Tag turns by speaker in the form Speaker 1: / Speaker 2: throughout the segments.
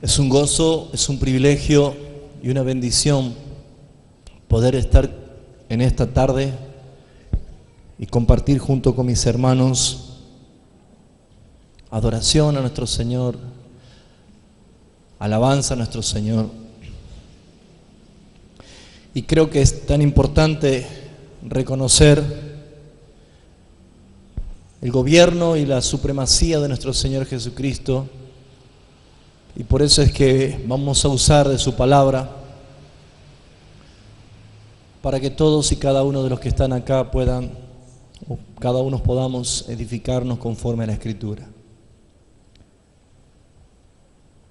Speaker 1: Es un gozo, es un privilegio y una bendición poder estar en esta tarde y compartir junto con mis hermanos adoración a nuestro Señor, alabanza a nuestro Señor. Y creo que es tan importante reconocer el gobierno y la supremacía de nuestro Señor Jesucristo, y por eso es que vamos a usar de su palabra para que todos y cada uno de los que están acá puedan, o cada uno podamos edificarnos conforme a la Escritura.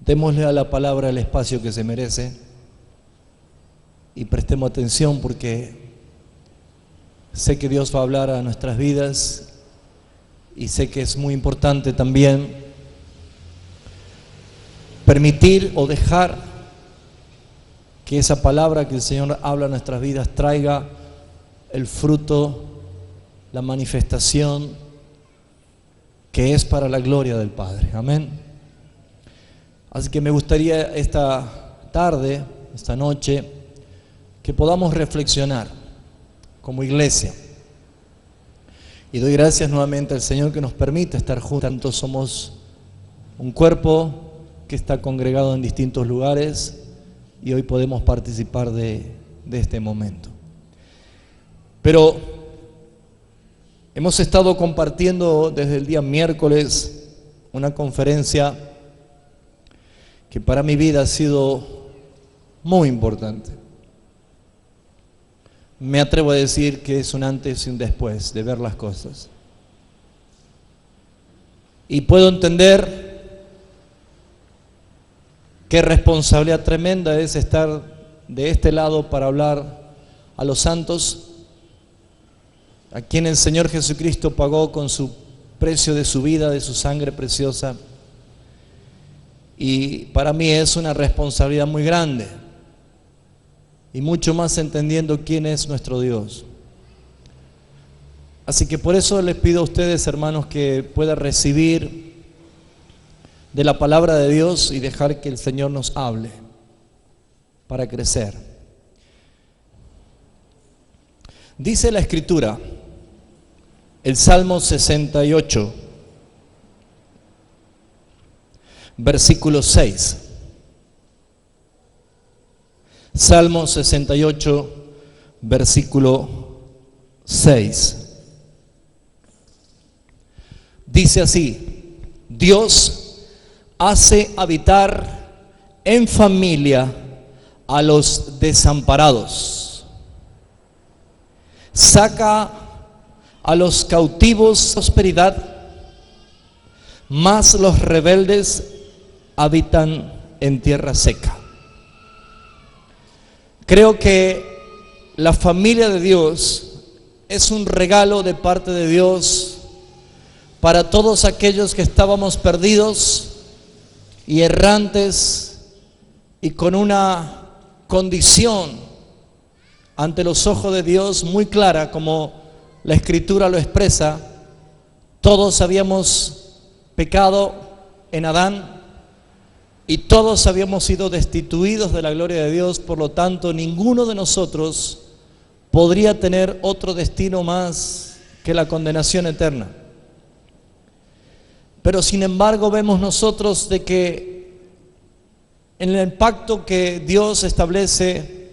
Speaker 1: Démosle a la palabra el espacio que se merece y prestemos atención, porque sé que Dios va a hablar a nuestras vidas y sé que es muy importante también permitir o dejar que esa palabra que el Señor habla a nuestras vidas traiga el fruto, la manifestación que es para la gloria del Padre. Amén. Así que me gustaría esta tarde, esta noche, que podamos reflexionar como iglesia. Y doy gracias nuevamente al Señor que nos permite estar juntos. Tanto somos un cuerpo que está congregado en distintos lugares y hoy podemos participar de este momento. Pero hemos estado compartiendo desde el día miércoles una conferencia que para mi vida ha sido muy importante. Me atrevo a decir que es un antes y un después de ver las cosas. Y puedo entender qué responsabilidad tremenda es estar de este lado para hablar a los santos, a quien el Señor Jesucristo pagó con su precio de su vida, de su sangre preciosa. Y para mí es una responsabilidad muy grande, y mucho más entendiendo quién es nuestro Dios. Así que por eso les pido a ustedes, hermanos, que puedan recibir de la palabra de Dios y dejar que el Señor nos hable para crecer. Dice la Escritura, el Salmo 68, versículo 6. Salmo 68, versículo 6. Dice así: Dios hace habitar en familia a los desamparados, saca a los cautivos prosperidad, mas los rebeldes habitan en tierra seca. Creo que la familia de Dios es un regalo de parte de Dios para todos aquellos que estábamos perdidos y errantes y con una condición ante los ojos de Dios muy clara, como la Escritura lo expresa. Todos habíamos pecado en Adán y todos habíamos sido destituidos de la gloria de Dios. Por lo tanto, ninguno de nosotros podría tener otro destino más que la condenación eterna. Pero sin embargo vemos nosotros de que en el pacto que Dios establece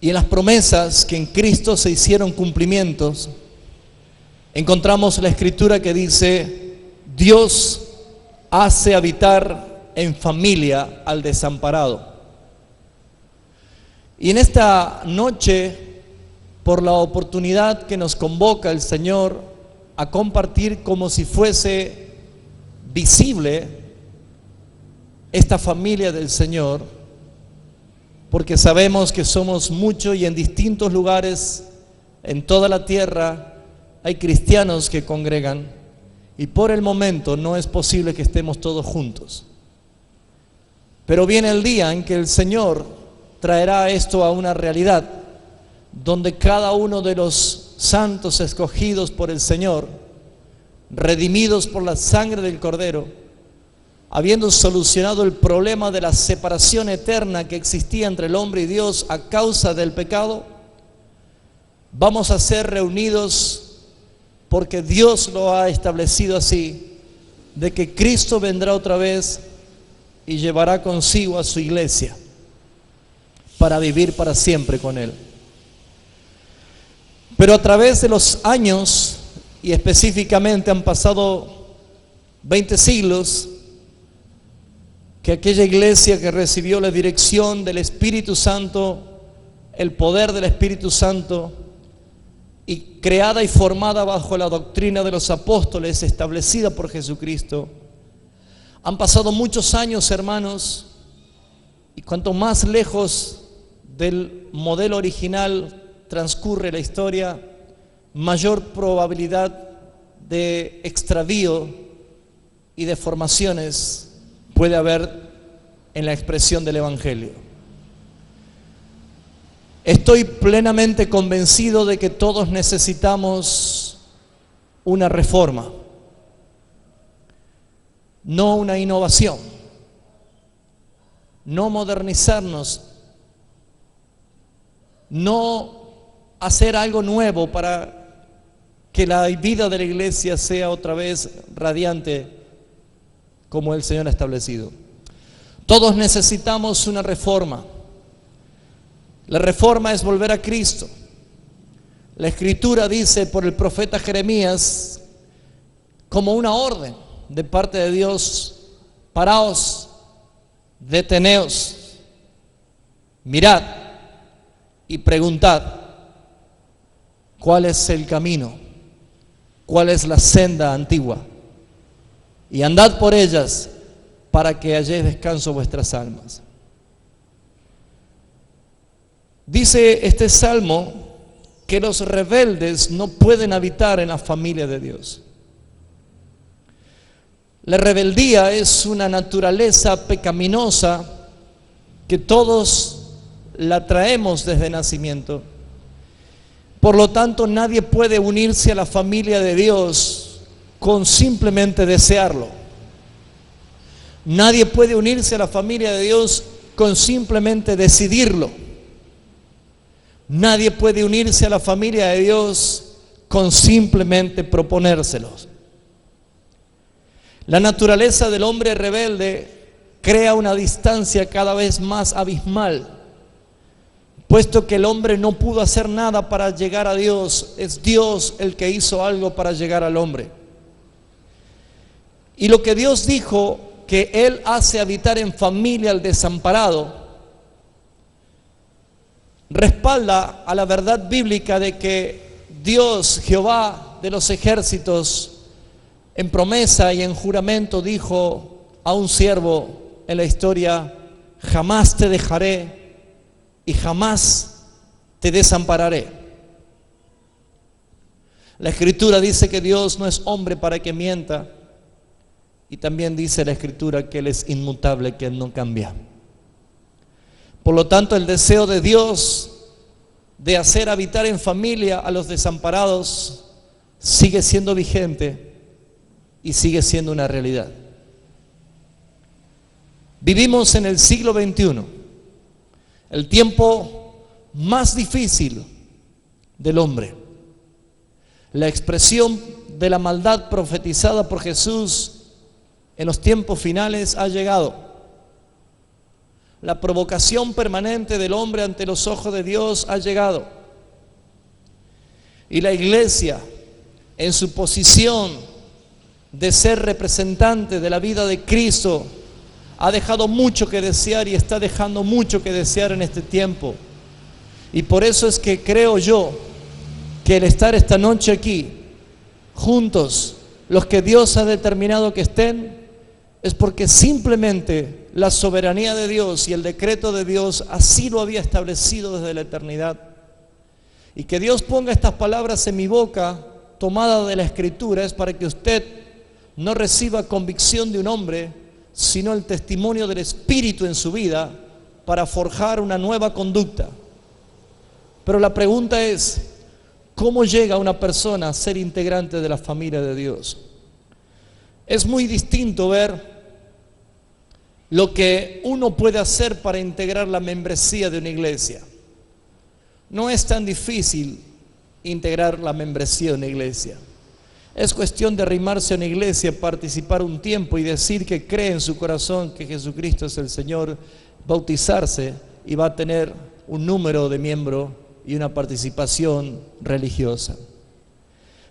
Speaker 1: y en las promesas que en Cristo se hicieron cumplimientos, encontramos la Escritura que dice: Dios hace habitar en familia al desamparado. Y en esta noche, por la oportunidad que nos convoca el Señor a compartir como si fuese visible esta familia del Señor, porque sabemos que somos muchos y en distintos lugares en toda la tierra hay cristianos que congregan, y por el momento no es posible que estemos todos juntos. Pero viene el día en que el Señor traerá esto a una realidad, donde cada uno de los santos escogidos por el Señor, redimidos por la sangre del Cordero, habiendo solucionado el problema de la separación eterna que existía entre el hombre y Dios a causa del pecado, vamos a ser reunidos porque Dios lo ha establecido así, de que Cristo vendrá otra vez y llevará consigo a su iglesia para vivir para siempre con Él. Pero a través de los años, y específicamente han pasado 20 siglos, que aquella iglesia que recibió la dirección del Espíritu Santo, el poder del Espíritu Santo, y creada y formada bajo la doctrina de los apóstoles, establecida por Jesucristo, han pasado muchos años, hermanos, y cuanto más lejos del modelo original transcurre la historia, mayor probabilidad de extravío y deformaciones puede haber en la expresión del Evangelio. Estoy plenamente convencido de que todos necesitamos una reforma, no una innovación, no modernizarnos, no hacer algo nuevo para que la vida de la iglesia sea otra vez radiante como el Señor ha establecido. Todos necesitamos una reforma. La reforma es volver a Cristo. La Escritura dice por el profeta Jeremías, como una orden de parte de Dios: paraos, deteneos, mirad y preguntad cuál es el camino, cuál es la senda antigua, y andad por ellas para que halléis descanso vuestras almas. Dice este salmo que los rebeldes no pueden habitar en la familia de Dios. La rebeldía es una naturaleza pecaminosa que todos la traemos desde nacimiento. Por lo tanto, nadie puede unirse a la familia de Dios con simplemente desearlo. Nadie puede unirse a la familia de Dios con simplemente decidirlo. Nadie puede unirse a la familia de Dios con simplemente proponérselos. La naturaleza del hombre rebelde crea una distancia cada vez más abismal, puesto que el hombre no pudo hacer nada para llegar a Dios. Es Dios el que hizo algo para llegar al hombre. Y lo que Dios dijo que Él hace habitar en familia al desamparado, respalda a la verdad bíblica de que Dios, Jehová de los ejércitos, en promesa y en juramento dijo a un siervo en la historia: jamás te dejaré y jamás te desampararé. La Escritura dice que Dios no es hombre para que mienta, y también dice la Escritura que Él es inmutable, que Él no cambia. Por lo tanto, el deseo de Dios de hacer habitar en familia a los desamparados sigue siendo vigente y sigue siendo una realidad. Vivimos en el siglo XXI, el tiempo más difícil del hombre. La expresión de la maldad profetizada por Jesús en los tiempos finales ha llegado. La provocación permanente del hombre ante los ojos de Dios ha llegado. Y la iglesia, en su posición de ser representante de la vida de Cristo, ha dejado mucho que desear y está dejando mucho que desear en este tiempo. Y por eso es que creo yo que el estar esta noche aquí, juntos, los que Dios ha determinado que estén, es porque simplemente la soberanía de Dios y el decreto de Dios así lo había establecido desde la eternidad. Y que Dios ponga estas palabras en mi boca, tomada de la Escritura, es para que usted no reciba convicción de un hombre, sino el testimonio del Espíritu en su vida para forjar una nueva conducta. Pero la pregunta es: ¿cómo llega una persona a ser integrante de la familia de Dios? Es muy distinto ver lo que uno puede hacer para integrar la membresía de una iglesia. No es tan difícil integrar la membresía de una iglesia. Es cuestión de arrimarse a una iglesia, participar un tiempo y decir que cree en su corazón que Jesucristo es el Señor, bautizarse y va a tener un número de miembros y una participación religiosa.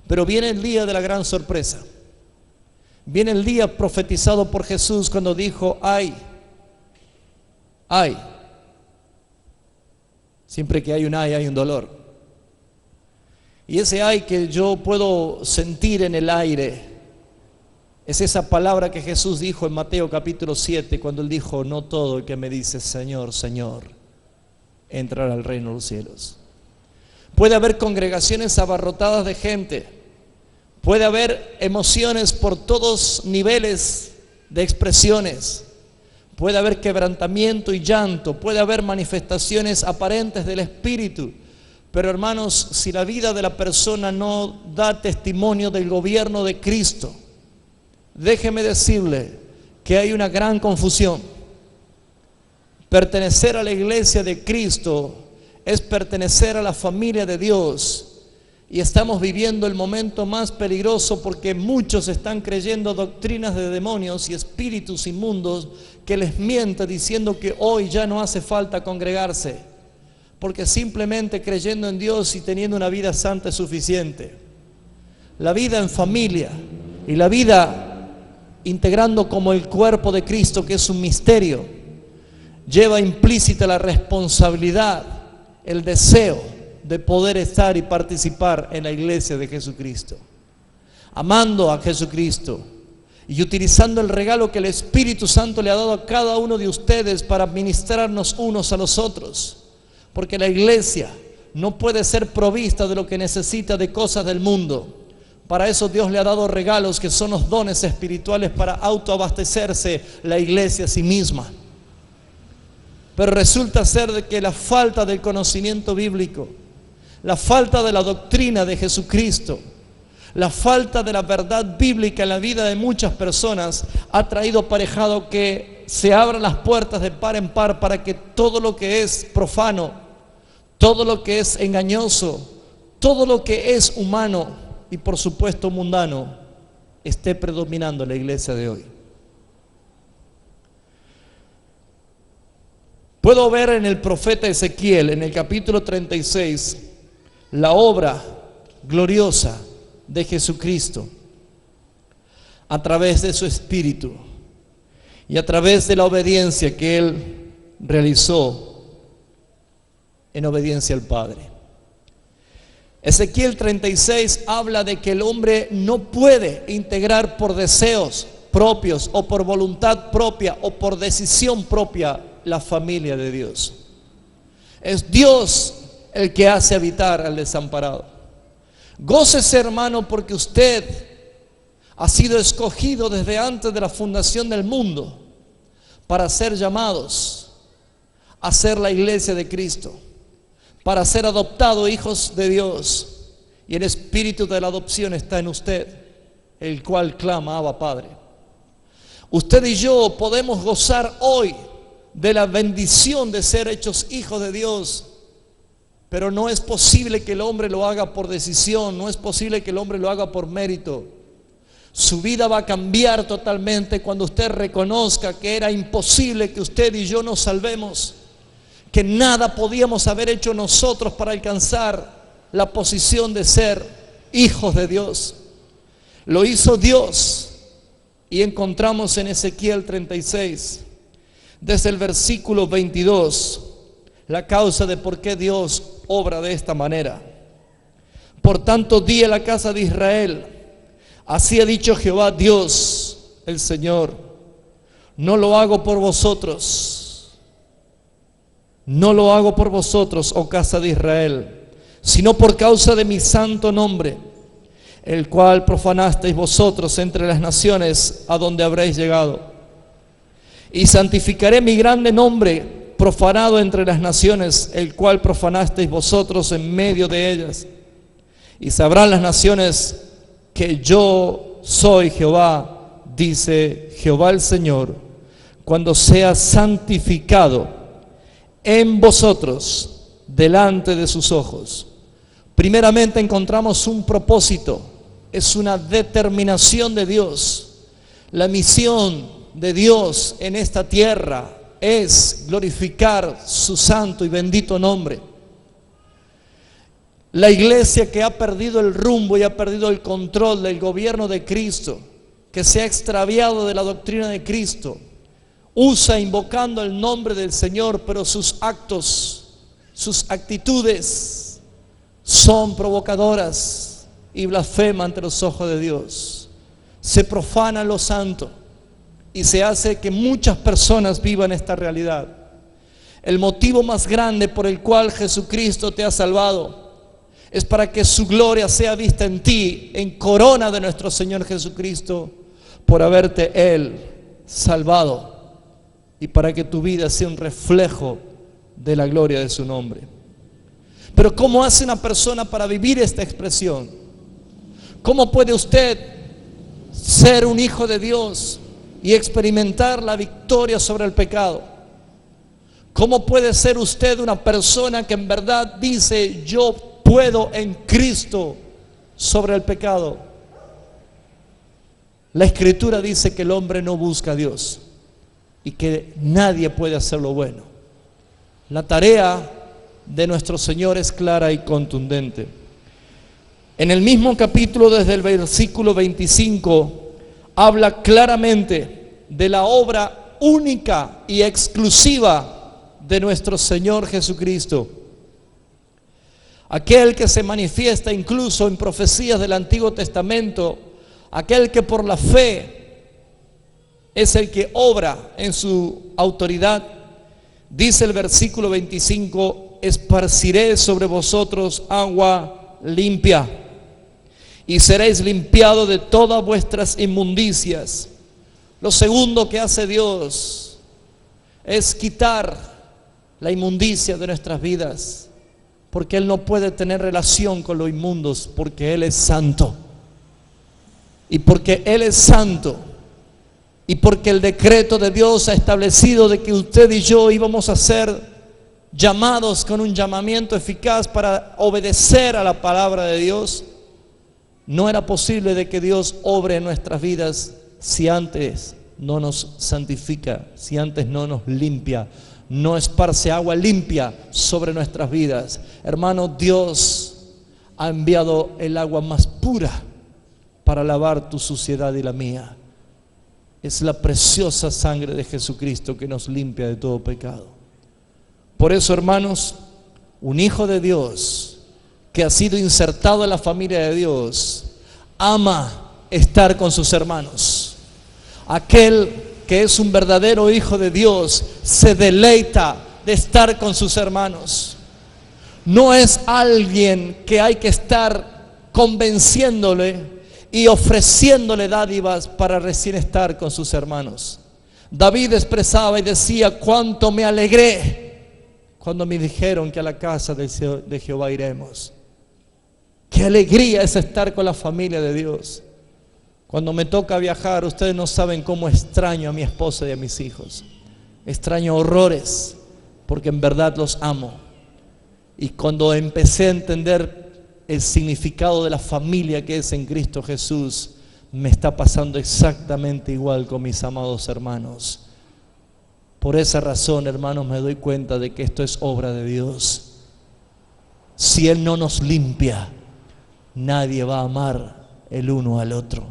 Speaker 1: Pero viene el día de la gran sorpresa. Viene el día profetizado por Jesús cuando dijo: ay. Siempre que hay un ay, hay un dolor. Y ese ay que yo puedo sentir en el aire es esa palabra que Jesús dijo en Mateo capítulo 7, cuando Él dijo: no todo el que me dice Señor, Señor, entrará al reino de los cielos. Puede haber congregaciones abarrotadas de gente, puede haber emociones por todos niveles de expresiones, puede haber quebrantamiento y llanto, puede haber manifestaciones aparentes del Espíritu, pero hermanos, si la vida de la persona no da testimonio del gobierno de Cristo, déjeme decirle que hay una gran confusión. Pertenecer a la iglesia de Cristo es pertenecer a la familia de Dios. Y estamos viviendo el momento más peligroso porque muchos están creyendo doctrinas de demonios y espíritus inmundos que les miente diciendo que hoy ya no hace falta congregarse, porque simplemente creyendo en Dios y teniendo una vida santa es suficiente. La vida en familia y la vida integrando como el cuerpo de Cristo, que es un misterio, lleva implícita la responsabilidad, el deseo de poder estar y participar en la iglesia de Jesucristo, amando a Jesucristo y utilizando el regalo que el Espíritu Santo le ha dado a cada uno de ustedes para ministrarnos unos a los otros, porque la iglesia no puede ser provista de lo que necesita de cosas del mundo. Para eso Dios le ha dado regalos que son los dones espirituales para autoabastecerse la iglesia a sí misma. Pero resulta ser de que la falta del conocimiento bíblico, la falta de la doctrina de Jesucristo, la falta de la verdad bíblica en la vida de muchas personas ha traído aparejado que se abran las puertas de par en par para que todo lo que es profano, todo lo que es engañoso, todo lo que es humano y por supuesto mundano esté predominando en la iglesia de hoy. Puedo ver en el profeta Ezequiel, en el capítulo 36, la obra gloriosa de Jesucristo a través de su Espíritu y a través de la obediencia que Él realizó en obediencia al Padre. Ezequiel 36 habla de que el hombre no puede integrar por deseos propios o por voluntad propia o por decisión propia la familia de Dios. Es Dios el que hace habitar al desamparado. Gócese, hermano, porque usted ha sido escogido desde antes de la fundación del mundo para ser llamados a ser la iglesia de Cristo, para ser adoptados hijos de Dios, y el espíritu de la adopción está en usted, el cual clama: Abba, Padre. Usted y yo podemos gozar hoy de la bendición de ser hechos hijos de Dios, pero no es posible que el hombre lo haga por decisión, no es posible que el hombre lo haga por mérito. Su vida va a cambiar totalmente cuando usted reconozca que era imposible que usted y yo nos salvemos, que nada podíamos haber hecho nosotros para alcanzar la posición de ser hijos de Dios. Lo hizo Dios, y encontramos en Ezequiel 36, desde el versículo 22, la causa de por qué Dios obra de esta manera. Por tanto, di a la casa de Israel: así ha dicho Jehová Dios, el Señor, no lo hago por vosotros, no lo hago por vosotros, oh casa de Israel, sino por causa de mi santo nombre, el cual profanasteis vosotros entre las naciones a donde habréis llegado. Y santificaré mi grande nombre profanado entre las naciones, el cual profanasteis vosotros en medio de ellas. Y sabrán las naciones que yo soy Jehová, dice Jehová el Señor, cuando sea santificado en vosotros delante de sus ojos. Primeramente encontramos un propósito, es una determinación de Dios. La misión de Dios en esta tierra es glorificar su santo y bendito nombre. La iglesia que ha perdido el rumbo y ha perdido el control del gobierno de Cristo, que se ha extraviado de la doctrina de Cristo, usa invocando el nombre del Señor, pero sus actos, sus actitudes son provocadoras y blasfeman ante los ojos de Dios. Se profana lo santo y se hace que muchas personas vivan esta realidad. El motivo más grande por el cual Jesucristo te ha salvado es para que su gloria sea vista en ti, en corona de nuestro Señor Jesucristo, por haberte Él salvado, y para que tu vida sea un reflejo de la gloria de su nombre. Pero ¿cómo hace una persona para vivir esta expresión? ¿Cómo puede usted ser un hijo de Dios y experimentar la victoria sobre el pecado? ¿Cómo puede ser usted una persona que en verdad dice: yo puedo en Cristo sobre el pecado? La Escritura dice que el hombre no busca a Dios y que nadie puede hacer lo bueno. La tarea de nuestro Señor es clara y contundente. En el mismo capítulo, desde el versículo 25, habla claramente de la obra única y exclusiva de nuestro Señor Jesucristo. Aquel que se manifiesta incluso en profecías del Antiguo Testamento, aquel que por la fe es el que obra en su autoridad. Dice el versículo 25: esparciré sobre vosotros agua limpia, y seréis limpiados de todas vuestras inmundicias. Lo segundo que hace Dios es quitar la inmundicia de nuestras vidas, porque Él no puede tener relación con los inmundos, porque Él es santo. Y porque Él es santo, y porque el decreto de Dios ha establecido de que usted y yo íbamos a ser llamados con un llamamiento eficaz para obedecer a la palabra de Dios, no era posible de que Dios obre en nuestras vidas si antes no nos santifica, si antes no nos limpia, no esparce agua limpia sobre nuestras vidas. Hermano, Dios ha enviado el agua más pura para lavar tu suciedad y la mía. Es la preciosa sangre de Jesucristo que nos limpia de todo pecado. Por eso, hermanos, un hijo de Dios que ha sido insertado en la familia de Dios ama estar con sus hermanos. Aquel que es un verdadero hijo de Dios se deleita de estar con sus hermanos. No es alguien que hay que estar convenciéndole y ofreciéndole dádivas para recién estar con sus hermanos. David expresaba y decía: cuánto me alegré cuando me dijeron que a la casa de Jehová iremos. Qué alegría es estar con la familia de Dios. Cuando me toca viajar, ustedes no saben cómo extraño a mi esposa y a mis hijos. Extraño horrores, porque en verdad los amo. Y cuando empecé a entender el significado de la familia que es en Cristo Jesús, me está pasando exactamente igual con mis amados hermanos. Por esa razón, hermanos, me doy cuenta de que esto es obra de Dios. Si Él no nos limpia, nadie va a amar el uno al otro.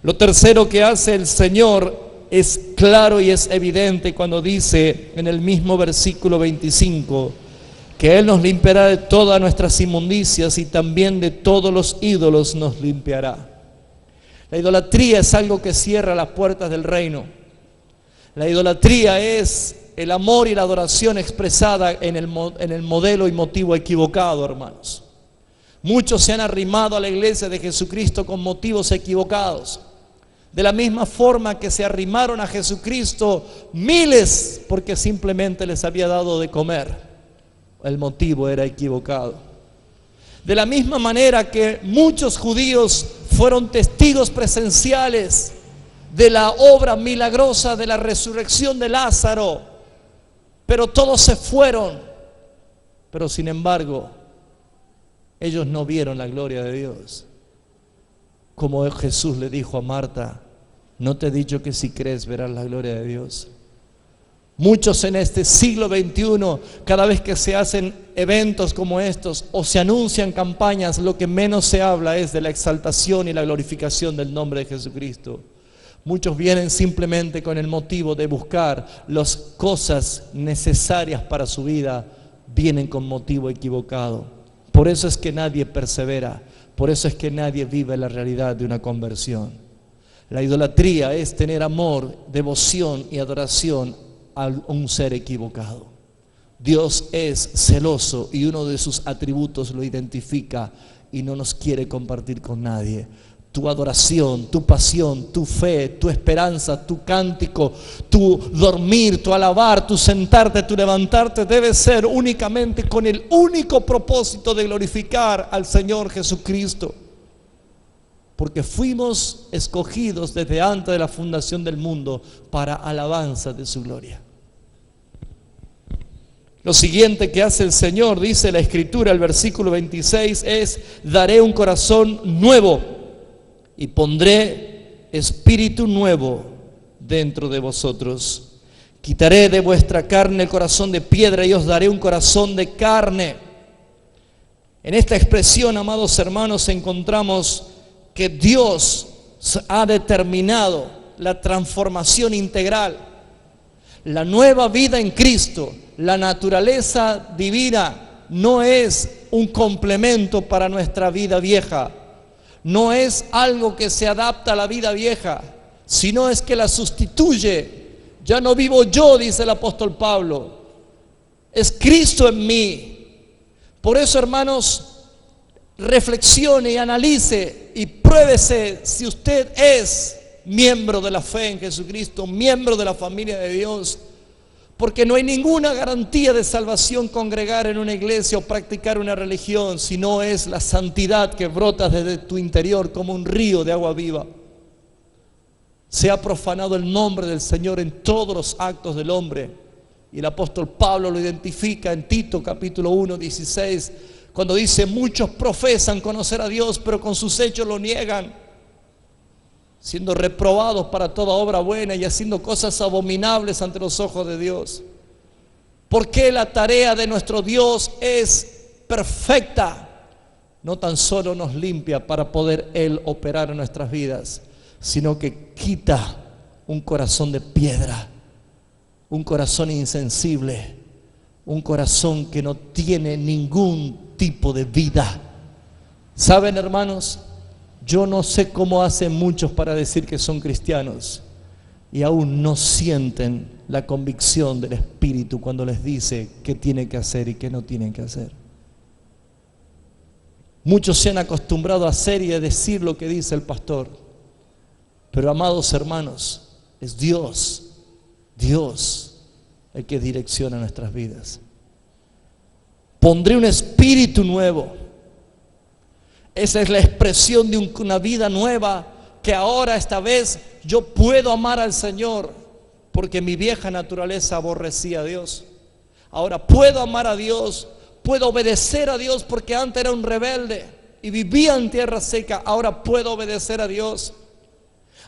Speaker 1: Lo tercero que hace el Señor es claro y es evidente cuando dice en el mismo versículo 25 que Él nos limpiará de todas nuestras inmundicias y también de todos los ídolos nos limpiará. La idolatría es algo que cierra las puertas del reino. La idolatría es el amor y la adoración expresada en el modelo y motivo equivocado, hermanos. Muchos se han arrimado a la iglesia de Jesucristo con motivos equivocados. De la misma forma que se arrimaron a Jesucristo miles porque simplemente les había dado de comer. El motivo era equivocado. De la misma manera que muchos judíos fueron testigos presenciales de la obra milagrosa de la resurrección de Lázaro, pero todos se fueron. Pero sin embargo, ellos no vieron la gloria de Dios. Como Jesús le dijo a Marta: ¿no te he dicho que si crees verás la gloria de Dios? Muchos en este siglo XXI, cada vez que se hacen eventos como estos o se anuncian campañas, lo que menos se habla es de la exaltación y la glorificación del nombre de Jesucristo. Muchos vienen simplemente con el motivo de buscar las cosas necesarias para su vida, vienen con motivo equivocado. Por eso es que nadie persevera, por eso es que nadie vive la realidad de una conversión. La idolatría es tener amor, devoción y adoración a un ser equivocado. Dios es celoso y uno de sus atributos lo identifica y no nos quiere compartir con nadie. Tu adoración, tu pasión, tu fe, tu esperanza, tu cántico, tu dormir, tu alabar, tu sentarte, tu levantarte debe ser únicamente con el único propósito de glorificar al Señor Jesucristo. Porque fuimos escogidos desde antes de la fundación del mundo para alabanza de su gloria. Lo siguiente que hace el Señor, dice la Escritura, el versículo 26, es: daré un corazón nuevo y pondré espíritu nuevo dentro de vosotros. Quitaré de vuestra carne el corazón de piedra y os daré un corazón de carne. En esta expresión, amados hermanos, encontramos que Dios ha determinado la transformación integral, la nueva vida en Cristo. La naturaleza divina no es un complemento para nuestra vida vieja, no es algo que se adapta a la vida vieja, sino es que la sustituye. Ya no vivo yo, dice el apóstol Pablo, es Cristo en mí. Por eso, hermanos, reflexione y analice y pruébese si usted es miembro de la fe en Jesucristo, miembro de la familia de Dios. Porque no hay ninguna garantía de salvación congregar en una iglesia o practicar una religión, si no es la santidad que brota desde tu interior como un río de agua viva. Se ha profanado el nombre del Señor en todos los actos del hombre. Y el apóstol Pablo lo identifica en Tito capítulo 1, 16, cuando dice: muchos profesan conocer a Dios, pero con sus hechos lo niegan, siendo reprobados para toda obra buena y haciendo cosas abominables ante los ojos de Dios. Porque la tarea de nuestro Dios es perfecta. No tan solo nos limpia para poder Él operar en nuestras vidas, sino que quita un corazón de piedra, un corazón insensible, un corazón que no tiene ningún tipo de vida. ¿Saben, hermanos? Yo no sé cómo hacen muchos para decir que son cristianos y aún no sienten la convicción del Espíritu cuando les dice qué tienen que hacer y qué no tienen que hacer. Muchos se han acostumbrado a hacer y a decir lo que dice el pastor, pero, amados hermanos, es Dios el que direcciona nuestras vidas. Pondré un espíritu nuevo. Esa es la expresión de una vida nueva, que ahora, esta vez, yo puedo amar al Señor, porque mi vieja naturaleza aborrecía a Dios. Ahora puedo amar a Dios, puedo obedecer a Dios, porque antes era un rebelde y vivía en tierra seca. Ahora puedo obedecer a Dios.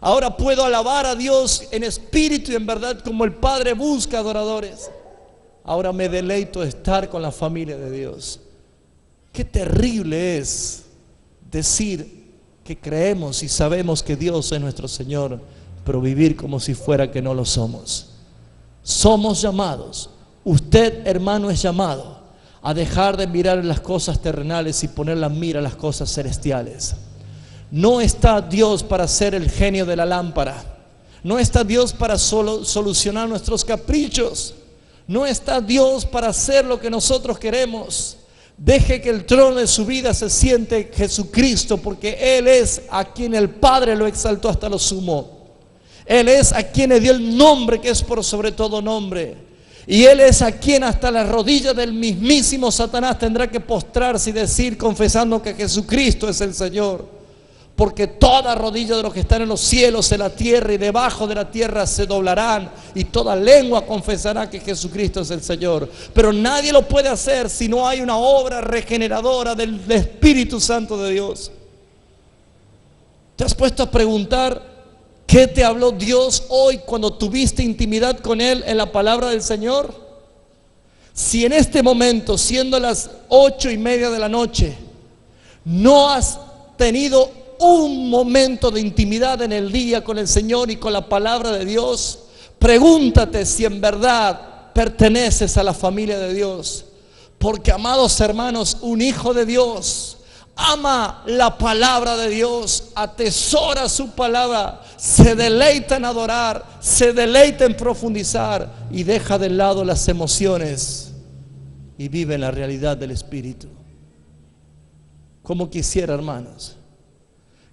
Speaker 1: Ahora puedo alabar a Dios en espíritu y en verdad, como el Padre busca adoradores. Ahora me deleito de estar con la familia de Dios. Qué terrible es decir que creemos y sabemos que Dios es nuestro Señor, pero vivir como si fuera que no lo somos. Somos llamados, usted, hermano, es llamado a dejar de mirar las cosas terrenales y poner la mira en las cosas celestiales. No está Dios para ser el genio de la lámpara. No está Dios para solo solucionar nuestros caprichos. No está Dios para hacer lo que nosotros queremos. Deje que el trono de su vida se siente Jesucristo, porque Él es a quien el Padre lo exaltó hasta lo sumo. Él es a quien le dio el nombre que es por sobre todo nombre. Y Él es a quien hasta la rodilla del mismísimo Satanás tendrá que postrarse y decir, confesando que Jesucristo es el Señor. Porque toda rodilla de los que están en los cielos, en la tierra y debajo de la tierra se doblarán, y toda lengua confesará que Jesucristo es el Señor. Pero nadie lo puede hacer si no hay una obra regeneradora del Espíritu Santo de Dios. ¿Te has puesto a preguntar qué te habló Dios hoy cuando tuviste intimidad con Él en la palabra del Señor? Si en este momento, siendo las 8:30 de la noche, no has tenido un momento de intimidad en el día con el Señor y con la palabra de Dios, pregúntate si en verdad perteneces a la familia de Dios. Porque, amados hermanos, un hijo de Dios ama la palabra de Dios, atesora su palabra, se deleita en adorar, se deleita en profundizar y deja de lado las emociones y vive en la realidad del Espíritu. Como quisiera, hermanos,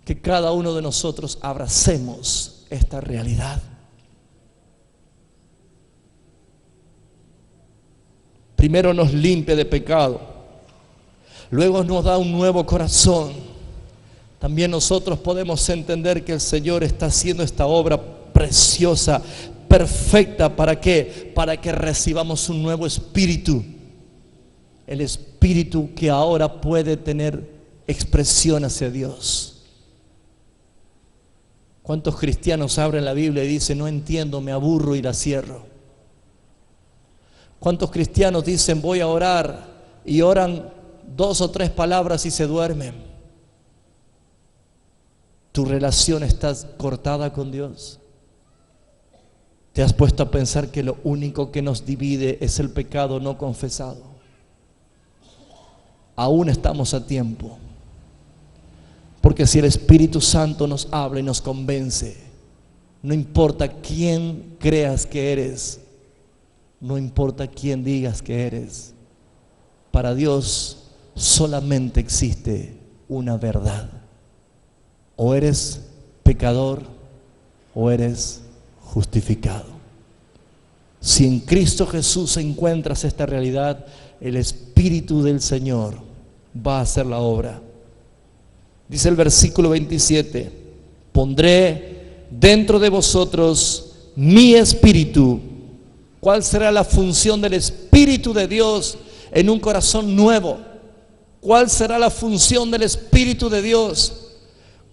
Speaker 1: que cada uno de nosotros abracemos esta realidad. Primero nos limpia de pecado, luego nos da un nuevo corazón. También nosotros podemos entender que el Señor está haciendo esta obra preciosa, perfecta. ¿Para qué? Para que recibamos un nuevo espíritu. El espíritu que ahora puede tener expresión hacia Dios. ¿Cuántos cristianos abren la Biblia y dicen, no entiendo, me aburro y la cierro? ¿Cuántos cristianos dicen, voy a orar, y oran 2 o 3 palabras y se duermen? ¿Tu relación está cortada con Dios? ¿Te has puesto a pensar que lo único que nos divide es el pecado no confesado? Aún estamos a tiempo. Porque si el Espíritu Santo nos habla y nos convence, no importa quién creas que eres, no importa quién digas que eres, para Dios solamente existe una verdad. O eres pecador o eres justificado. Si en Cristo Jesús encuentras esta realidad, el Espíritu del Señor va a hacer la obra. Dice el versículo 27, pondré dentro de vosotros mi espíritu. ¿Cuál será la función del Espíritu de Dios en un corazón nuevo? ¿Cuál será la función del Espíritu de Dios?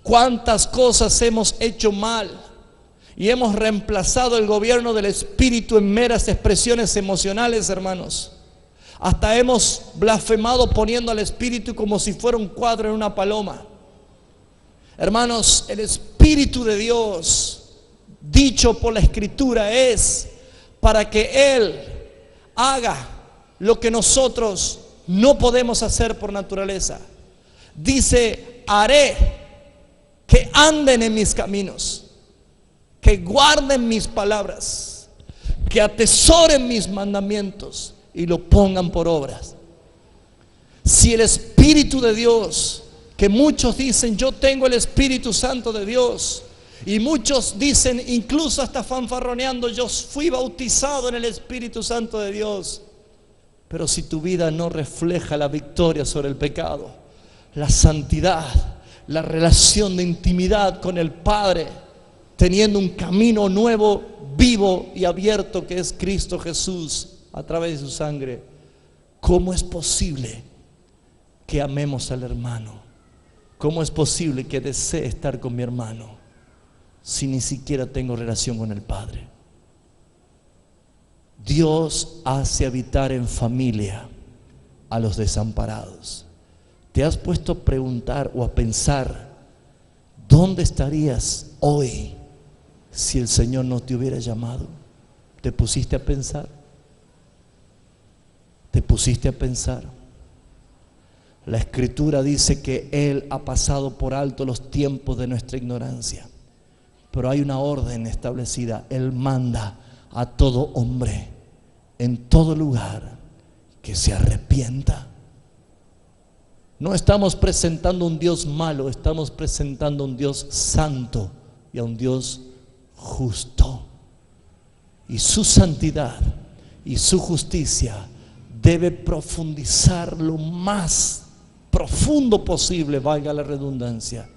Speaker 1: ¿Cuántas cosas hemos hecho mal y hemos reemplazado el gobierno del Espíritu en meras expresiones emocionales, hermanos? Hasta hemos blasfemado poniendo al Espíritu como si fuera un cuadro en una paloma. Hermanos, el Espíritu de Dios, dicho por la Escritura, es para que Él haga lo que nosotros no podemos hacer por naturaleza. Dice, haré que anden en mis caminos, que guarden mis palabras, que atesoren mis mandamientos y lo pongan por obras. Si el Espíritu de Dios, que muchos dicen, yo tengo el Espíritu Santo de Dios, y muchos dicen, incluso hasta fanfarroneando, yo fui bautizado en el Espíritu Santo de Dios. Pero si tu vida no refleja la victoria sobre el pecado, la santidad, la relación de intimidad con el Padre, teniendo un camino nuevo, vivo y abierto que es Cristo Jesús a través de su sangre, ¿cómo es posible que amemos al hermano? ¿Cómo es posible que desee estar con mi hermano si ni siquiera tengo relación con el Padre? Dios hace habitar en familia a los desamparados. ¿Te has puesto a preguntar o a pensar dónde estarías hoy si el Señor no te hubiera llamado? ¿Te pusiste a pensar? ¿Te pusiste a pensar? La Escritura dice que Él ha pasado por alto los tiempos de nuestra ignorancia, pero hay una orden establecida. Él manda a todo hombre en todo lugar que se arrepienta. No estamos presentando un Dios malo, estamos presentando un Dios santo y a un Dios justo. Y su santidad y su justicia debe profundizar lo más profundo posible, valga la redundancia,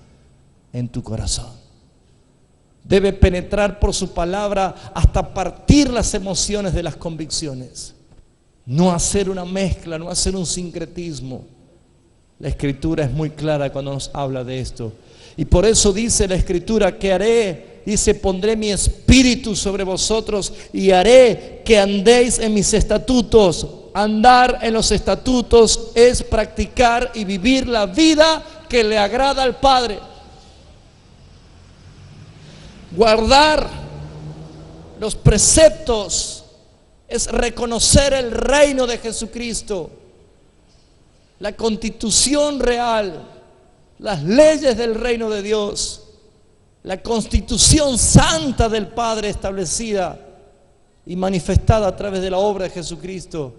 Speaker 1: en tu corazón. Debe penetrar por su palabra hasta partir las emociones de las convicciones. No hacer una mezcla, no hacer un sincretismo. La Escritura es muy clara cuando nos habla de esto. Y por eso dice la Escritura, ¿qué haré? Dice, pondré mi espíritu sobre vosotros y haré que andéis en mis estatutos. Andar en los estatutos es practicar y vivir la vida que le agrada al Padre. Guardar los preceptos es reconocer el reino de Jesucristo, la constitución real, las leyes del reino de Dios, la constitución santa del Padre establecida y manifestada a través de la obra de Jesucristo.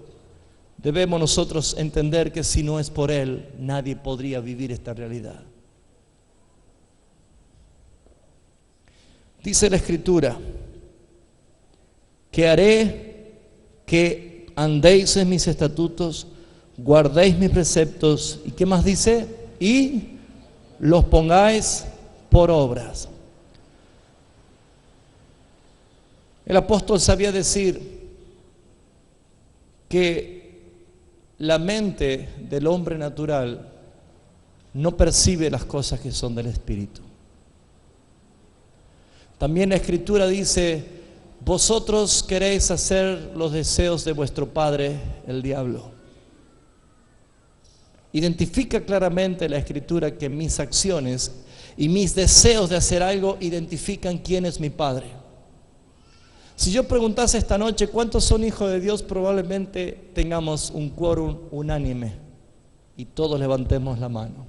Speaker 1: Debemos nosotros entender que si no es por Él, nadie podría vivir esta realidad. Dice la Escritura, que haré que andéis en mis estatutos, guardéis mis preceptos, ¿y qué más dice? Y los pongáis por obras. El apóstol sabía decir que la mente del hombre natural no percibe las cosas que son del Espíritu. También la Escritura dice, vosotros queréis hacer los deseos de vuestro padre, el diablo. Identifica claramente la Escritura que mis acciones y mis deseos de hacer algo identifican quién es mi Padre. Si yo preguntase esta noche cuántos son hijos de Dios, probablemente tengamos un quórum unánime y todos levantemos la mano.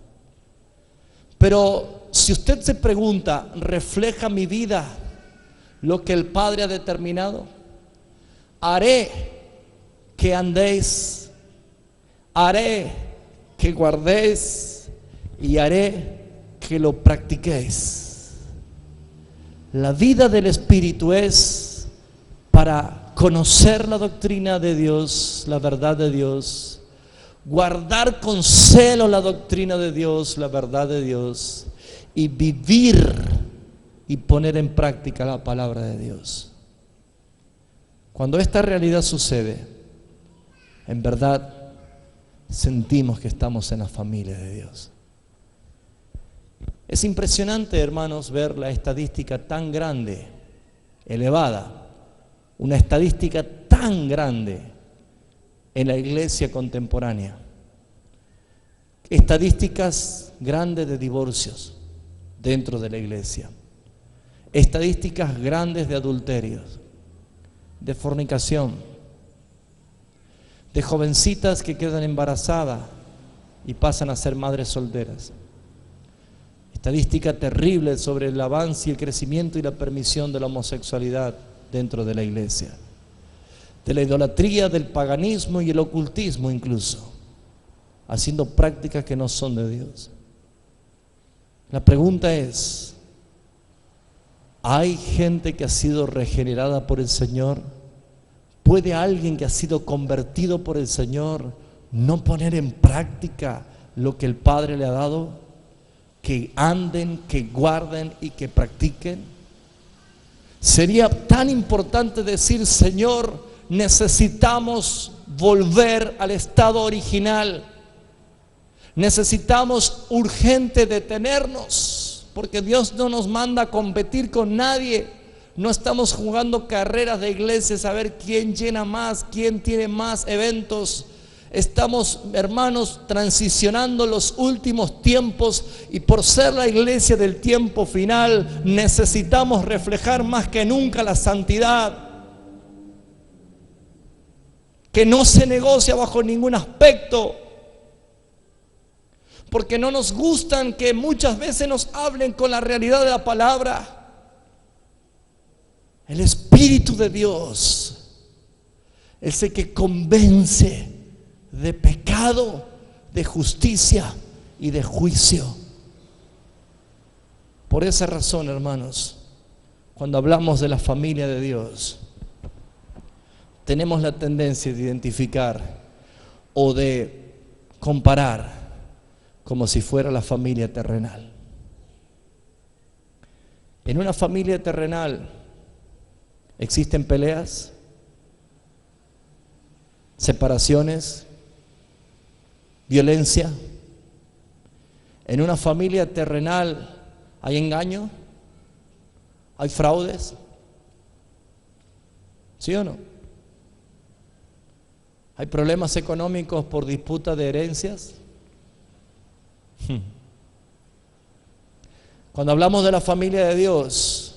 Speaker 1: Pero si usted se pregunta, ¿refleja mi vida lo que el Padre ha determinado? Haré que andéis, haré que guardéis y haré que lo practiquéis. La vida del Espíritu es para conocer la doctrina de Dios, la verdad de Dios, guardar con celo la doctrina de Dios, la verdad de Dios, y vivir y poner en práctica la palabra de Dios. Cuando esta realidad sucede, en verdad sentimos que estamos en la familia de Dios. Es impresionante, hermanos, ver la estadística tan grande, elevada, una estadística tan grande en la iglesia contemporánea. Estadísticas grandes de divorcios dentro de la iglesia. Estadísticas grandes de adulterios, de fornicación, de jovencitas que quedan embarazadas y pasan a ser madres solteras. Estadística terrible sobre el avance y el crecimiento y la permisión de la homosexualidad dentro de la iglesia, de la idolatría, del paganismo y el ocultismo incluso, haciendo prácticas que no son de Dios. La pregunta es, ¿hay gente que ha sido regenerada por el Señor? ¿Puede alguien que ha sido convertido por el Señor no poner en práctica lo que el Padre le ha dado? Que anden, que guarden y que practiquen. Sería tan importante decir, Señor, necesitamos volver al estado original. Necesitamos urgente detenernos, porque Dios no nos manda a competir con nadie. No estamos jugando carreras de iglesias a ver quién llena más, quién tiene más eventos. Estamos, hermanos, transicionando los últimos tiempos y por ser la iglesia del tiempo final necesitamos reflejar más que nunca la santidad, que no se negocia bajo ningún aspecto, porque no nos gustan que muchas veces nos hablen con la realidad de la palabra. El Espíritu de Dios es el que convence de pecado, de justicia y de juicio. Por esa razón, hermanos, cuando hablamos de la familia de Dios, tenemos la tendencia de identificar o de comparar como si fuera la familia terrenal. En una familia terrenal existen peleas, separaciones, violencia. En una familia terrenal hay engaño, hay fraudes. ¿Sí o no? Hay problemas económicos por disputa de herencias. Cuando hablamos de la familia de Dios,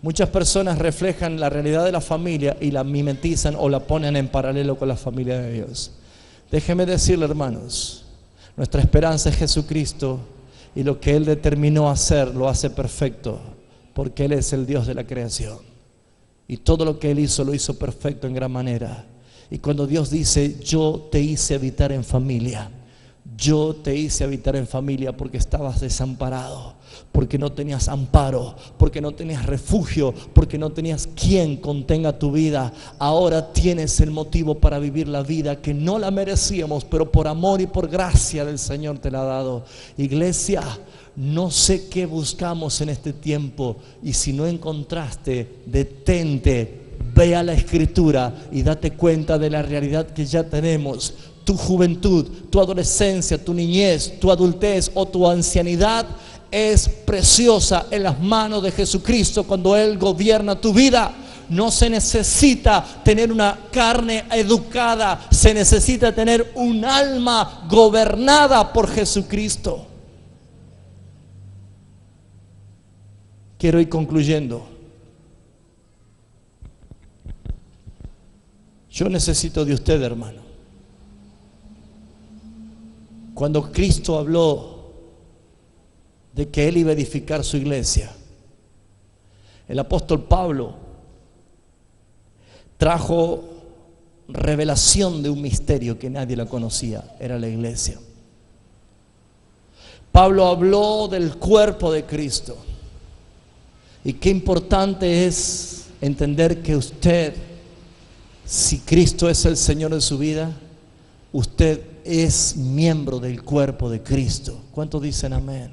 Speaker 1: muchas personas reflejan la realidad de la familia y la mimetizan o la ponen en paralelo con la familia de Dios. Déjeme decirle, hermanos, nuestra esperanza es Jesucristo y lo que Él determinó hacer lo hace perfecto, porque Él es el Dios de la creación. Y todo lo que Él hizo lo hizo perfecto en gran manera. Y cuando Dios dice, yo te hice habitar en familia, yo te hice habitar en familia porque estabas desamparado, porque no tenías amparo, porque no tenías refugio, porque no tenías quien contenga tu vida. Ahora tienes el motivo para vivir la vida que no la merecíamos, pero por amor y por gracia del Señor te la ha dado. Iglesia, no sé qué buscamos en este tiempo, y si no encontraste, detente, ve a la Escritura y date cuenta de la realidad que ya tenemos. Tu juventud, tu adolescencia, tu niñez, tu adultez o tu ancianidad es preciosa en las manos de Jesucristo cuando Él gobierna tu vida. No se necesita tener una carne educada, se necesita tener un alma gobernada por Jesucristo. Quiero ir concluyendo. Yo necesito de usted, hermano. Cuando Cristo habló de que Él iba a edificar su iglesia, el apóstol Pablo trajo revelación de un misterio que nadie la conocía, era la iglesia. Pablo habló del cuerpo de Cristo. Y qué importante es entender que usted, si Cristo es el Señor de su vida, usted es miembro del cuerpo de Cristo. ¿Cuántos dicen amén?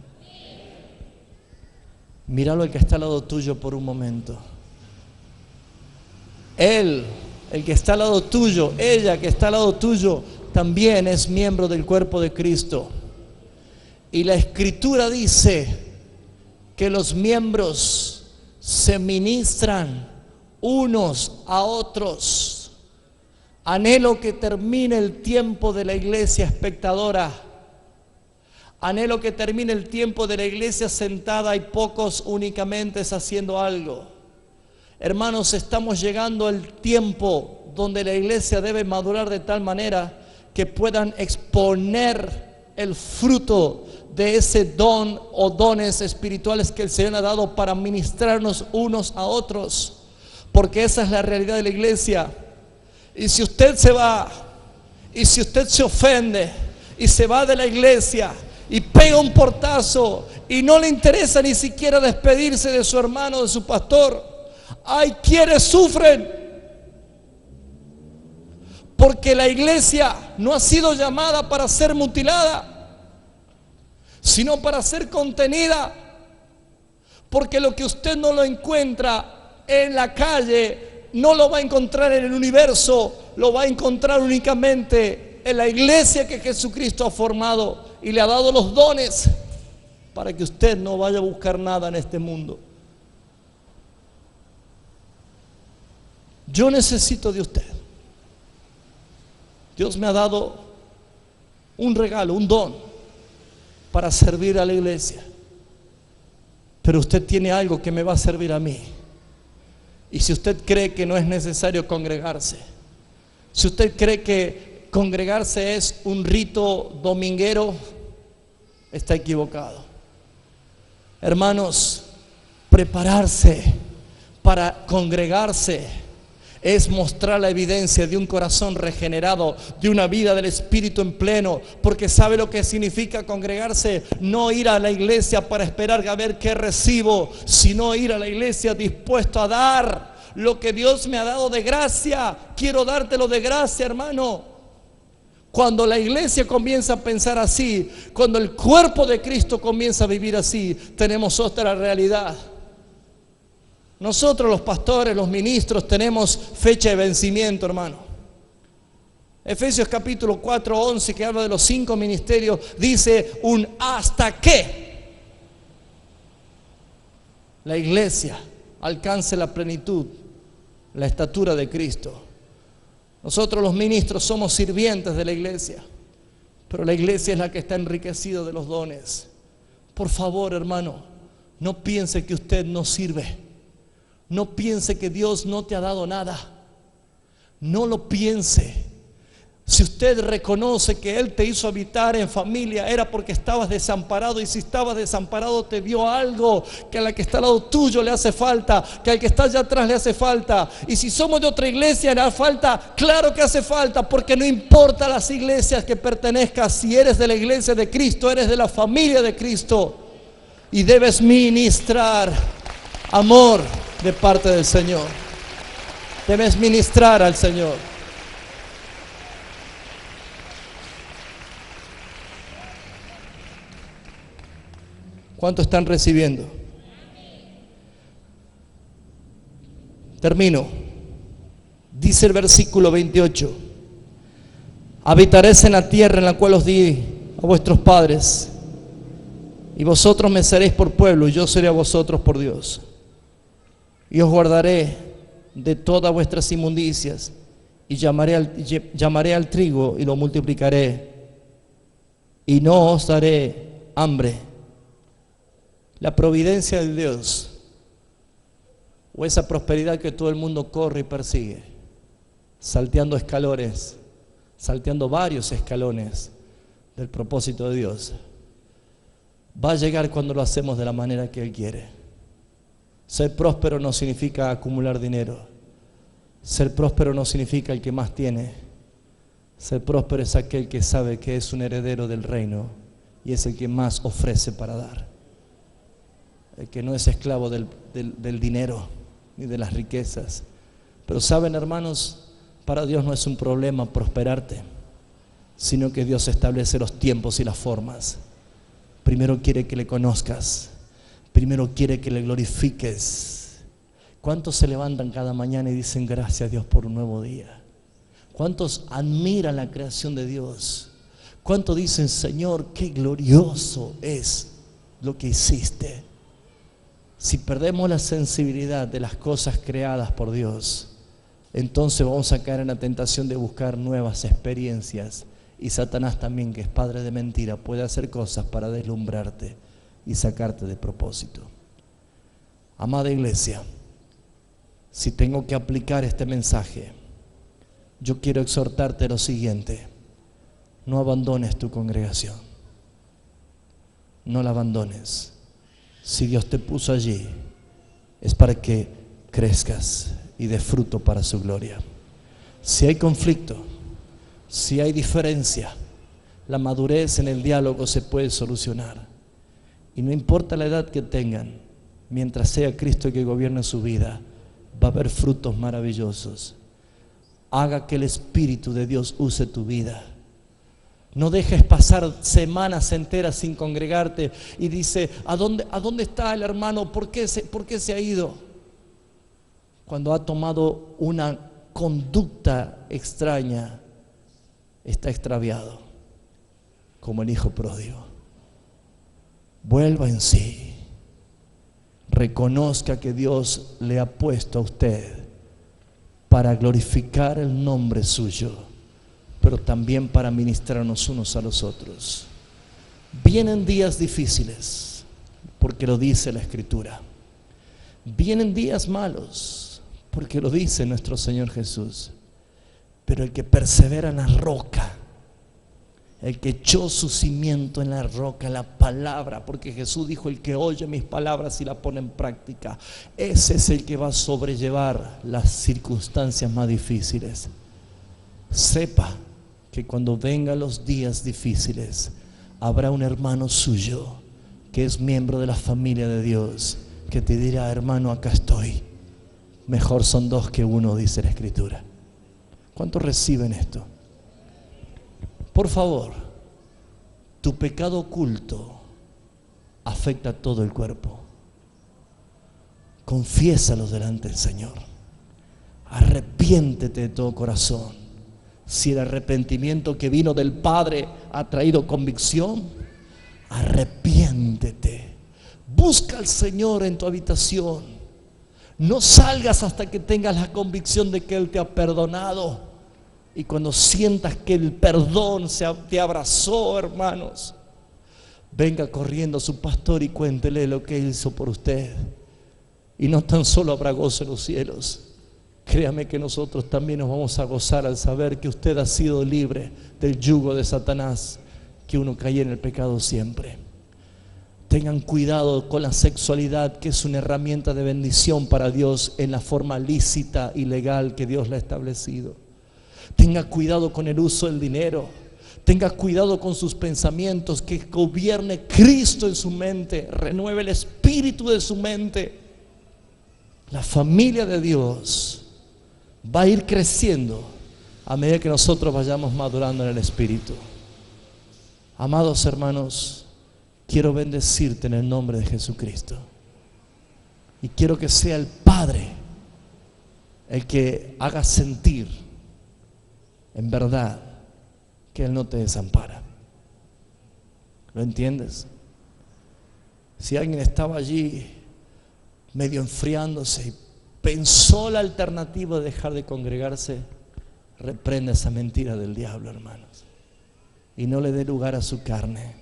Speaker 1: Míralo al que está al lado tuyo por un momento. Él, el que está al lado tuyo, ella que está al lado tuyo, también es miembro del cuerpo de Cristo. Y la Escritura dice que los miembros se ministran unos a otros. Anhelo que termine el tiempo de la iglesia espectadora. Anhelo que termine el tiempo de la iglesia sentada y pocos únicamente haciendo algo. Hermanos, estamos llegando al tiempo donde la iglesia debe madurar de tal manera que puedan exponer el fruto de ese don o dones espirituales que el Señor ha dado para ministrarnos unos a otros, porque esa es la realidad de la iglesia. Y si usted se va, y si usted se ofende y se va de la iglesia y pega un portazo y no le interesa ni siquiera despedirse de su hermano, de su pastor, hay quienes sufren, porque la iglesia no ha sido llamada para ser mutilada, sino para ser contenida. Porque lo que usted no lo encuentra en la calle, no lo va a encontrar en el universo, lo va a encontrar únicamente en la iglesia que Jesucristo ha formado y le ha dado los dones para que usted no vaya a buscar nada en este mundo. Yo necesito de usted. Dios me ha dado un regalo, un don para servir a la iglesia, pero usted tiene algo que me va a servir a mí. Y si usted cree que no es necesario congregarse, si usted cree que congregarse es un rito dominguero, está equivocado. Hermanos, prepararse para congregarse es mostrar la evidencia de un corazón regenerado, de una vida del Espíritu en pleno, porque ¿sabe lo que significa congregarse? No ir a la iglesia para esperar a ver qué recibo, sino ir a la iglesia dispuesto a dar lo que Dios me ha dado de gracia. Quiero dártelo de gracia, hermano. Cuando la iglesia comienza a pensar así, cuando el cuerpo de Cristo comienza a vivir así, tenemos otra realidad. Nosotros los pastores, los ministros, tenemos fecha de vencimiento, hermano. Efesios capítulo 4, 11, que habla de los 5 ministerios, dice un hasta que la iglesia alcance la plenitud, la estatura de Cristo. Nosotros los ministros somos sirvientes de la iglesia, pero la iglesia es la que está enriquecida de los dones. Por favor, hermano, no piense que usted no sirve. No piense que Dios no te ha dado nada. No lo piense. Si usted reconoce que Él te hizo habitar en familia, era porque estabas desamparado, y si estabas desamparado te dio algo que a la que está al lado tuyo le hace falta, que al que está allá atrás le hace falta. Y si somos de otra iglesia le hace falta, claro que hace falta, porque no importa las iglesias que pertenezcas, si eres de la iglesia de Cristo, eres de la familia de Cristo y debes ministrar amor de parte del Señor. Debes ministrar al Señor. ¿Cuánto están recibiendo? Termino. Dice el versículo 28: habitaréis en la tierra en la cual os di a vuestros padres, y vosotros me seréis por pueblo, y yo seré a vosotros por Dios. Y os guardaré de todas vuestras inmundicias, y llamaré al trigo y lo multiplicaré, y no os daré hambre. La providencia de Dios, o esa prosperidad que todo el mundo corre y persigue, salteando escalones, salteando varios escalones del propósito de Dios, va a llegar cuando lo hacemos de la manera que Él quiere. Ser próspero no significa acumular dinero. Ser próspero no significa el que más tiene. Ser próspero es aquel que sabe que es un heredero del reino y es el que más ofrece para dar. El que no es esclavo del dinero ni de las riquezas. Pero saben, hermanos, para Dios no es un problema prosperarte, sino que Dios establece los tiempos y las formas. Primero quiere que le conozcas, primero quiere que le glorifiques. ¿Cuántos se levantan cada mañana y dicen gracias a Dios por un nuevo día? ¿Cuántos admiran la creación de Dios? ¿Cuántos dicen, Señor, qué glorioso es lo que hiciste? Si perdemos la sensibilidad de las cosas creadas por Dios, entonces vamos a caer en la tentación de buscar nuevas experiencias, y Satanás también, que es padre de mentira, puede hacer cosas para deslumbrarte y sacarte de propósito. Amada iglesia, si tengo que aplicar este mensaje, yo quiero exhortarte a lo siguiente: no abandones tu congregación, no la abandones. Si Dios te puso allí, es para que crezcas y des fruto para su gloria. Si hay conflicto, si hay diferencia, la madurez en el diálogo se puede solucionar. Y no importa la edad que tengan, mientras sea Cristo el que gobierne su vida, va a haber frutos maravillosos. Haga que el Espíritu de Dios use tu vida. No dejes pasar semanas enteras sin congregarte y dice, ¿a dónde está el hermano? ¿Por qué se ha ido? Cuando ha tomado una conducta extraña, está extraviado, como el hijo pródigo. Vuelva en sí. Reconozca que Dios le ha puesto a usted para glorificar el nombre suyo, pero también para ministrarnos unos a los otros. Vienen días difíciles, porque lo dice la Escritura. Vienen días malos, porque lo dice nuestro Señor Jesús. Pero el que persevera en la roca, el que echó su cimiento en la roca, la palabra, porque Jesús dijo, el que oye mis palabras y la pone en práctica, ese es el que va a sobrellevar las circunstancias más difíciles. Sepa que cuando vengan los días difíciles, habrá un hermano suyo que es miembro de la familia de Dios, que te dirá, hermano, acá estoy. Mejor son dos que uno, dice la Escritura. ¿Cuántos reciben esto? Por favor, tu pecado oculto afecta a todo el cuerpo. Confiésalos delante del Señor. Arrepiéntete de todo corazón. Si el arrepentimiento que vino del Padre ha traído convicción, arrepiéntete. Busca al Señor en tu habitación. No salgas hasta que tengas la convicción de que Él te ha perdonado. Y cuando sientas que el perdón te abrazó, hermanos, venga corriendo a su pastor y cuéntele lo que hizo por usted. Y no tan solo habrá gozo en los cielos. Créame que nosotros también nos vamos a gozar al saber que usted ha sido libre del yugo de Satanás, que uno cae en el pecado siempre. Tengan cuidado con la sexualidad, que es una herramienta de bendición para Dios en la forma lícita y legal que Dios la ha establecido. Tenga cuidado con el uso del dinero. Tenga cuidado con sus pensamientos, que gobierne Cristo en su mente, renueve el espíritu de su mente. La familia de Dios va a ir creciendo a medida que nosotros vayamos madurando en el espíritu. Amados hermanos, quiero bendecirte en el nombre de Jesucristo. Y quiero que sea el Padre el que haga sentir en verdad que Él no te desampara. ¿Lo entiendes? Si alguien estaba allí medio enfriándose y pensó la alternativa de dejar de congregarse, reprenda esa mentira del diablo, hermanos, y no le dé lugar a su carne,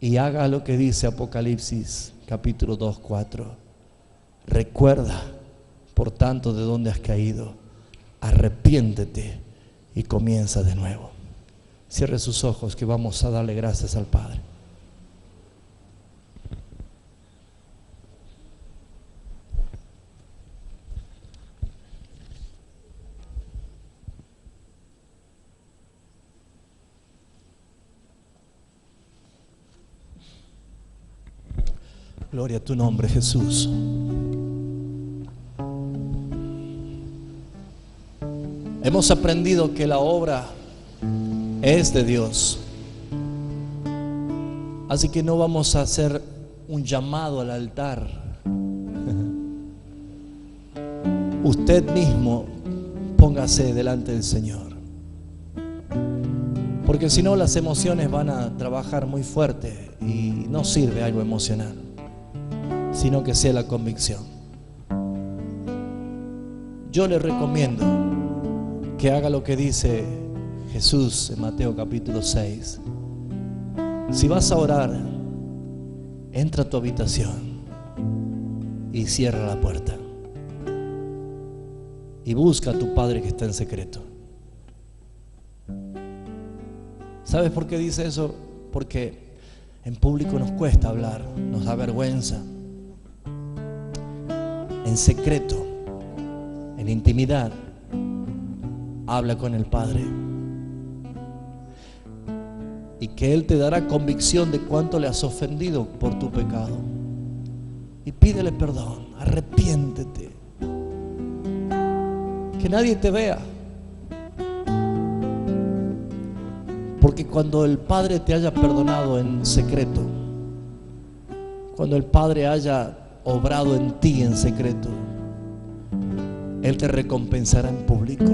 Speaker 1: y haga lo que dice Apocalipsis capítulo 2:4. Recuerda, por tanto, de dónde has caído, arrepiéntete y comienza de nuevo. Cierre sus ojos, que vamos a darle gracias al Padre. Gloria a tu nombre, Jesús. Hemos aprendido que la obra es de Dios. Así que no vamos a hacer un llamado al altar. Usted mismo póngase delante del Señor. Porque si no, las emociones van a trabajar muy fuerte y no sirve algo emocional, sino que sea la convicción. Yo le recomiendo que haga lo que dice Jesús en Mateo capítulo 6. Si vas a orar, entra a tu habitación y cierra la puerta y busca a tu Padre que está en secreto. ¿Sabes por qué dice eso? Porque en público nos cuesta hablar, nos da vergüenza. En secreto, en intimidad, habla con el Padre, y que Él te dará convicción de cuánto le has ofendido por tu pecado, y pídele perdón, arrepiéntete, que nadie te vea, porque cuando el Padre te haya perdonado en secreto, cuando el Padre haya obrado en ti en secreto, Él te recompensará en público.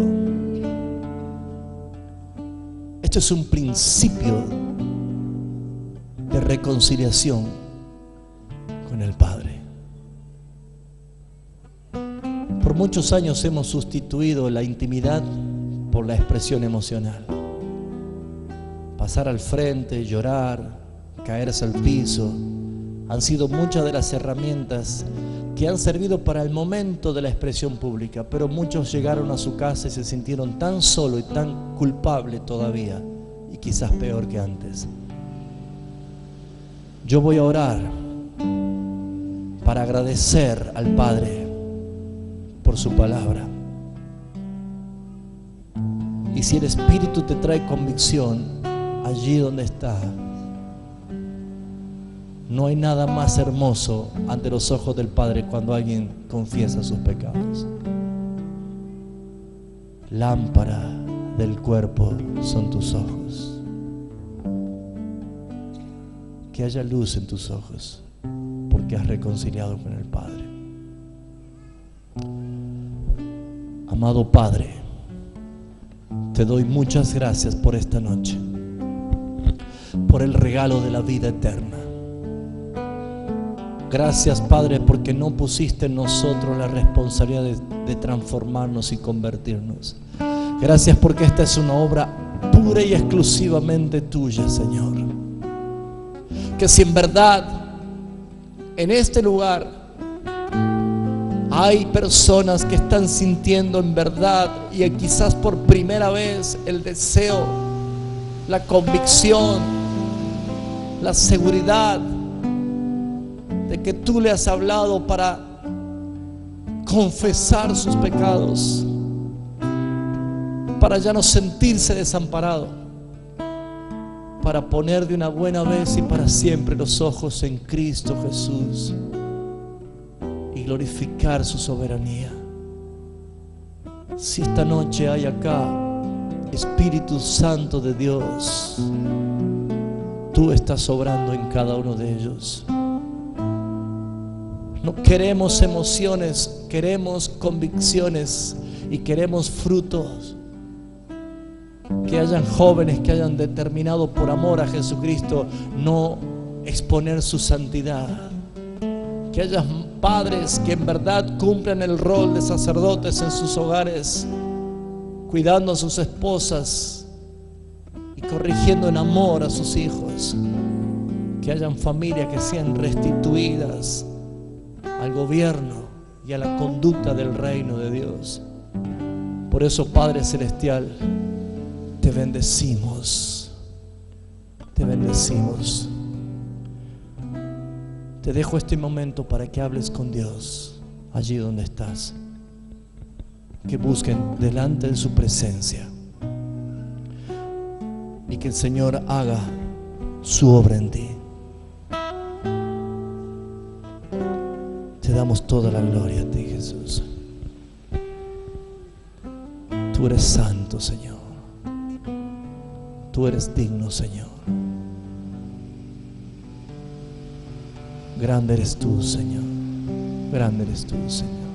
Speaker 1: Esto es un principio de reconciliación con el Padre. Por muchos años hemos sustituido la intimidad por la expresión emocional. Pasar al frente, llorar, caerse al piso, han sido muchas de las herramientas que han servido para el momento de la expresión pública, pero muchos llegaron a su casa y se sintieron tan solo y tan culpable todavía, y quizás peor que antes. Yo voy a orar para agradecer al Padre por su palabra. Y si el Espíritu te trae convicción allí donde está, no hay nada más hermoso ante los ojos del Padre cuando alguien confiesa sus pecados. Lámpara del cuerpo son tus ojos. Que haya luz en tus ojos porque has reconciliado con el Padre. Amado Padre, te doy muchas gracias por esta noche, por el regalo de la vida eterna. Gracias, Padre, porque no pusiste en nosotros la responsabilidad de transformarnos y convertirnos. Gracias porque esta es una obra pura y exclusivamente tuya, Señor. Que si en verdad en este lugar hay personas que están sintiendo en verdad y quizás por primera vez el deseo, la convicción, la seguridad de que tú le has hablado para confesar sus pecados, para ya no sentirse desamparado, para poner de una buena vez y para siempre los ojos en Cristo Jesús y glorificar su soberanía. Si esta noche hay acá Espíritu Santo de Dios, tú estás obrando en cada uno de ellos. No queremos emociones, queremos convicciones y queremos frutos. Que hayan jóvenes que hayan determinado por amor a Jesucristo no exponer su santidad. Que haya padres que en verdad cumplan el rol de sacerdotes en sus hogares, cuidando a sus esposas y corrigiendo en amor a sus hijos. Que hayan familias que sean restituidas al gobierno y a la conducta del reino de Dios. Por eso, Padre Celestial, te bendecimos, te bendecimos. Te dejo este momento para que hables con Dios allí donde estás, que busquen delante de su presencia y que el Señor haga su obra en ti. Te damos toda la gloria a ti, Jesús. Tú eres santo, Señor. Tú eres digno, Señor. Grande eres tú, Señor. Grande eres tú, Señor.